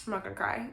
I'm not gonna cry.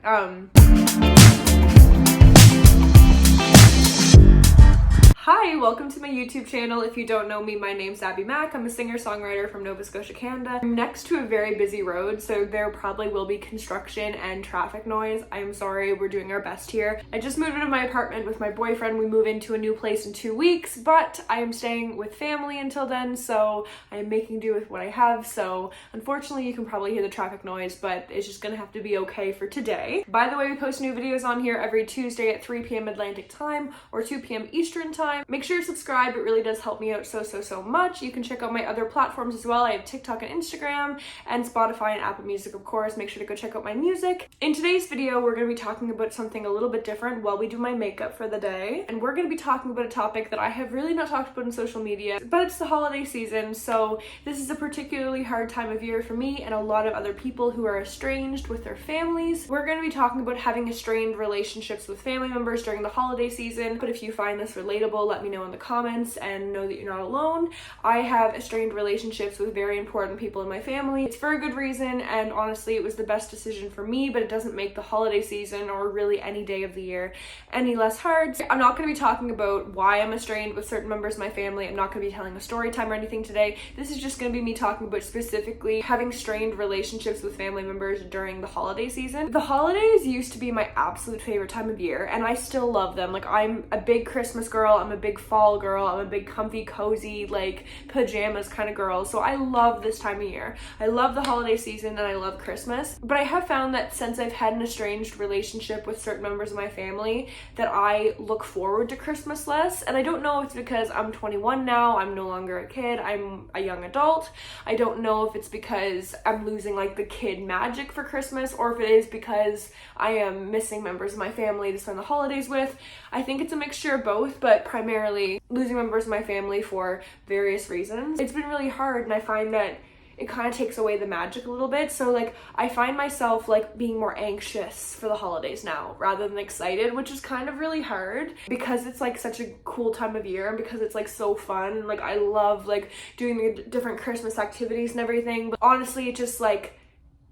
Hi, welcome to my YouTube channel. If you don't know me, my name's Abby Mack. I'm a singer-songwriter from Nova Scotia, Canada. I'm next to a very busy road, so there probably will be construction and traffic noise. I'm sorry, we're doing our best here. I just moved into my apartment with my boyfriend. We move into a new place in 2 weeks, but I am staying with family until then, so I am making do with what I have. So unfortunately, you can probably hear the traffic noise, but it's just gonna have to be okay for today. By the way, we post new videos on here every Tuesday at 3 p.m. Atlantic time or 2 p.m. Eastern time. Make sure you subscribe, it really does help me out so much. You can check out my other platforms as well. I have TikTok and Instagram and Spotify and Apple Music, of course. Make sure to go check out my music. In today's video, we're going to be talking about something a little bit different while we do my makeup for the day. And we're going to be talking about a topic that I have really not talked about in social media, but it's the holiday season. So this is a particularly hard time of year for me and a lot of other people who are estranged with their families. We're going to be talking about having estranged relationships with family members during the holiday season. But if you find this relatable, let me know in the comments and know that you're not alone. I have estranged relationships with very important people in my family. It's for a good reason, and honestly it was the best decision for me, but it doesn't make the holiday season or really any day of the year any less hard. I'm not going to be talking about why I'm estranged with certain members of my family. I'm not going to be telling a story time or anything today. This is just going to be me talking about specifically having strained relationships with family members during the holiday season. The holidays used to be my absolute favorite time of year, and I still love them. Like, I'm a big Christmas girl, I'm a big fall girl, I'm a big comfy, cozy, like pajamas kind of girl. So I love this time of year. I love the holiday season and I love Christmas. But I have found that since I've had an estranged relationship with certain members of my family, that I look forward to Christmas less. And I don't know if it's because I'm 21 now, I'm no longer a kid, I'm a young adult. I don't know if it's because I'm losing like the kid magic for Christmas, or if it is because I am missing members of my family to spend the holidays with. I think it's a mixture of both, but primarily losing members of my family for various reasons. It's been really hard, and I find that it kind of takes away the magic a little bit. So like, I find myself like being more anxious for the holidays now rather than excited, which is kind of really hard because it's like such a cool time of year and because it's like so fun. Like, I love like doing the different Christmas activities and everything, but honestly, it just like,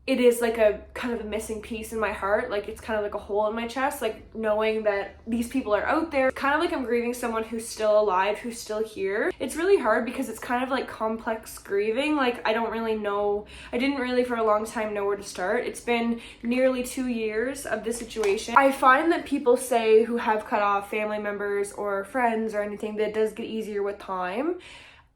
it is like a kind of a missing piece in my heart. Like, it's kind of like a hole in my chest, like knowing that these people are out there. Kind of like I'm grieving someone who's still alive, who's still here. It's really hard because it's kind of like complex grieving. Like, I didn't really for a long time know where to start. It's been nearly 2 years of this situation. I find that people say who have cut off family members or friends or anything that it does get easier with time.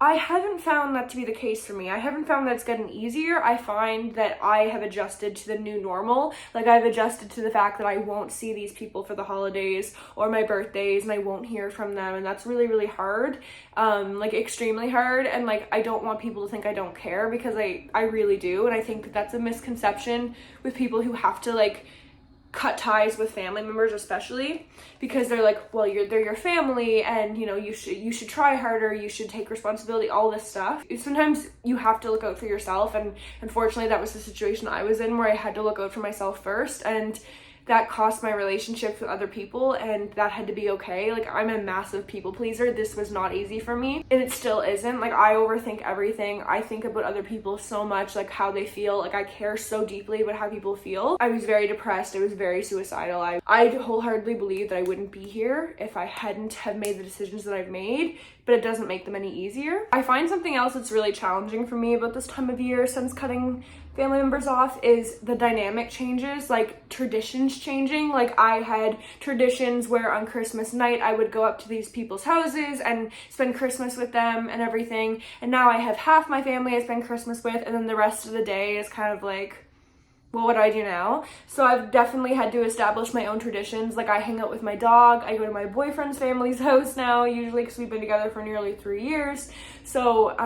I haven't found that to be the case for me. I haven't found that it's gotten easier. I find that I have adjusted to the new normal. Like, I've adjusted to the fact that I won't see these people for the holidays or my birthdays, and I won't hear from them, and that's really hard. Like, extremely hard. And like, I don't want people to think I don't care, because I really do. And I think that that's a misconception with people who have to like cut ties with family members, especially because they're like, well, they're your family, and you know, you should try harder, you should take responsibility, all this stuff. Sometimes you have to look out for yourself, and unfortunately that was the situation I was in, where I had to look out for myself first, and that cost my relationships with other people, and that had to be okay. Like, I'm a massive people pleaser. This was not easy for me, and it still isn't. Like, I overthink everything. I think about other people so much, like how they feel. Like, I care so deeply about how people feel. I was very depressed. I was very suicidal. I wholeheartedly believe that I wouldn't be here if I hadn't have made the decisions that I've made, but it doesn't make them any easier. I find something else that's really challenging for me about this time of year since cutting family members off is the dynamic changes, like traditions changing. Like, I had traditions where on Christmas night I would go up to these people's houses and spend Christmas with them and everything, and now I have half my family I spend Christmas with, and then the rest of the day is kind of like, well, what do I do now? So I've definitely had to establish my own traditions. Like, I hang out with my dog, I go to my boyfriend's family's house now, usually, because we've been together for nearly 3 years. So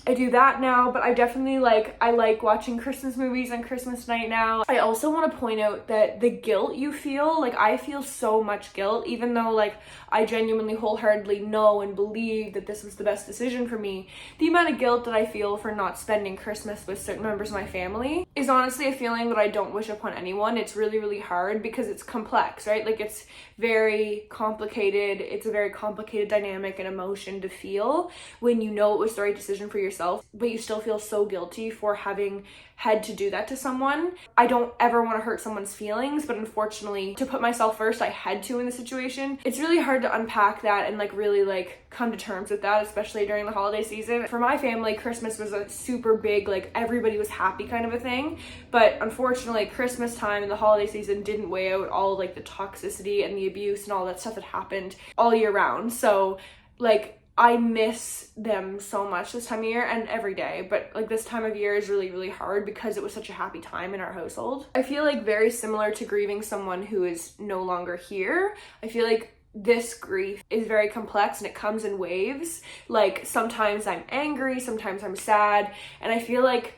I do that now, but I definitely I like watching Christmas movies on Christmas night now. I also want to point out that the guilt you feel, like, I feel so much guilt, even though like I genuinely wholeheartedly know and believe that this was the best decision for me. The amount of guilt that I feel for not spending Christmas with certain members of my family is honestly a feeling that I don't wish upon anyone. It's really, really hard because it's complex, right? Like, it's very complicated. It's a very complicated dynamic and emotion to feel when you know it was the right decision for yourself yourself, but you still feel so guilty for having had to do that to someone. I don't ever want to hurt someone's feelings, but unfortunately, to put myself first, I had to in the situation. It's really hard to unpack that and like really like come to terms with that, especially during the holiday season. For my family, Christmas was a super big, like everybody was happy kind of a thing, but unfortunately, Christmas time and the holiday season didn't weigh out all like the toxicity and the abuse and all that stuff that happened all year round. So like I miss them so much this time of year and every day, but like this time of year is really, really hard because it was such a happy time in our household. I feel like very similar to grieving someone who is no longer here. I feel like this grief is very complex and it comes in waves. Like sometimes I'm angry, sometimes I'm sad, and I feel like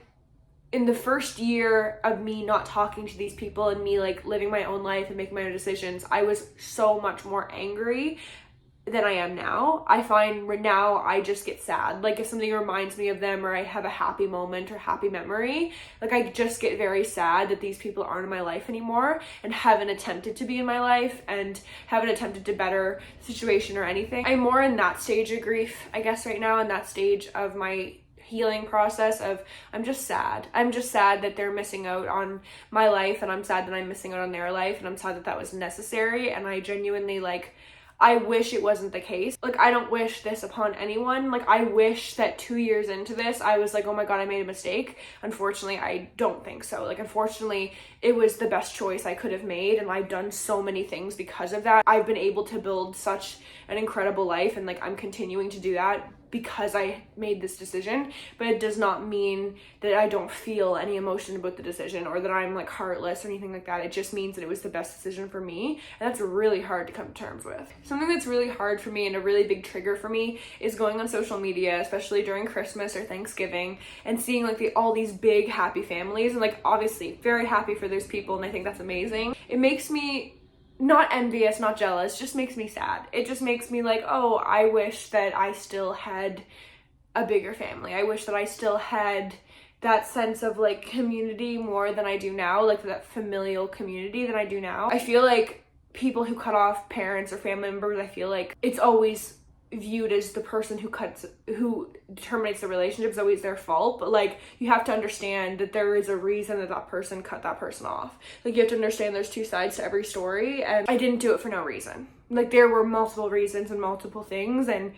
in the first year of me not talking to these people and me like living my own life and making my own decisions, I was so much more angry than I am now. I find now I just get sad. Like if something reminds me of them or I have a happy moment or happy memory, like I just get very sad that these people aren't in my life anymore and haven't attempted to be in my life and haven't attempted to better the situation or anything. I'm more in that stage of grief, I guess, right now, in that stage of my healing process of I'm just sad. I'm just sad that they're missing out on my life, and I'm sad that I'm missing out on their life, and I'm sad that that was necessary, and I genuinely like I wish it wasn't the case. Like, I don't wish this upon anyone. Like, I wish that 2 years into this, I was like, oh my God, I made a mistake. Unfortunately, I don't think so. Like, unfortunately, it was the best choice I could have made, and I've done so many things because of that. I've been able to build such an incredible life, and like, I'm continuing to do that because I made this decision, but it does not mean that I don't feel any emotion about the decision or that I'm like heartless or anything like that. It just means that it was the best decision for me, and that's really hard to come to terms with. Something that's really hard for me and a really big trigger for me is going on social media, especially during Christmas or Thanksgiving, and seeing like all these big happy families, and like obviously very happy for those people, and I think that's amazing. It makes me not envious, not jealous, just makes me sad. It just makes me like, oh, I wish that I still had a bigger family. I wish that I still had that sense of like community more than I do now, like that familial community that I do now. I feel like people who cut off parents or family members, I feel like it's always viewed as the person who terminates the relationship is always their fault, but like you have to understand that there is a reason that that person cut that person off. Like you have to understand there's two sides to every story, and I didn't do it for no reason. Like there were multiple reasons and multiple things, and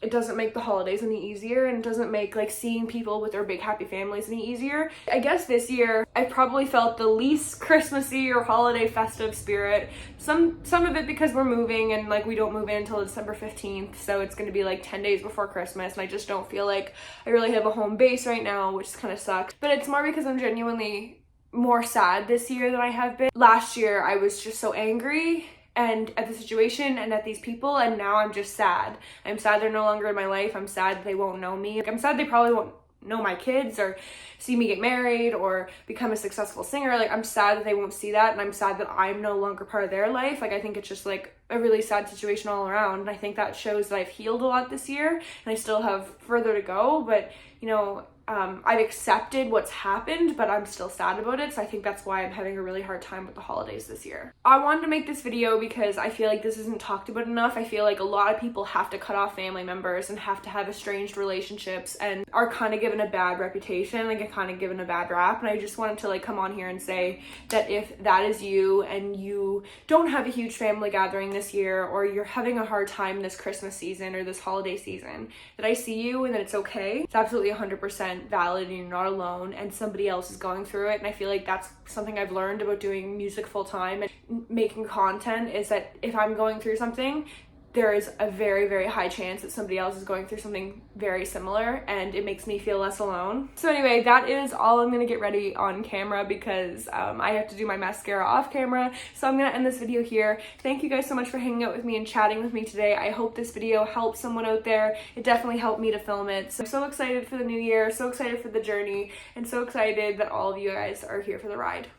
it doesn't make the holidays any easier, and it doesn't make like seeing people with their big happy families any easier. I guess this year I probably felt the least Christmassy or holiday festive spirit. Some of it because we're moving, and like we don't move in until December 15th, so it's going to be like 10 days before Christmas, and I just don't feel like I really have a home base right now, which kind of sucks. But it's more because I'm genuinely more sad this year than I have been. Last year I was just so angry and at the situation and at these people, and now I'm just sad. I'm sad they're no longer in my life. I'm sad they won't know me. Like, I'm sad they probably won't know my kids or see me get married or become a successful singer. Like, I'm sad that they won't see that, and I'm sad that I'm no longer part of their life. Like, I think it's just like a really sad situation all around, and I think that shows that I've healed a lot this year, and I still have further to go, but you know, I've accepted what's happened, but I'm still sad about it, so I think that's why I'm having a really hard time with the holidays this year. I wanted to make this video because I feel like this isn't talked about enough. I feel like a lot of people have to cut off family members and have to have estranged relationships and are kind of given a bad reputation, like kind of given a bad rap, and I just wanted to like come on here and say that if that is you and you don't have a huge family gathering this year, or you're having a hard time this Christmas season or this holiday season, that I see you and that it's okay. It's absolutely 100% valid, and you're not alone, and somebody else is going through it. And I feel like that's something I've learned about doing music full time and making content, is that if I'm going through something, there is a very, very high chance that somebody else is going through something very similar, and it makes me feel less alone. So anyway, that is all I'm gonna get ready on camera because I have to do my mascara off camera. So I'm gonna end this video here. Thank you guys so much for hanging out with me and chatting with me today. I hope this video helps someone out there. It definitely helped me to film it. So I'm so excited for the new year, so excited for the journey, and so excited that all of you guys are here for the ride.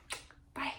Bye.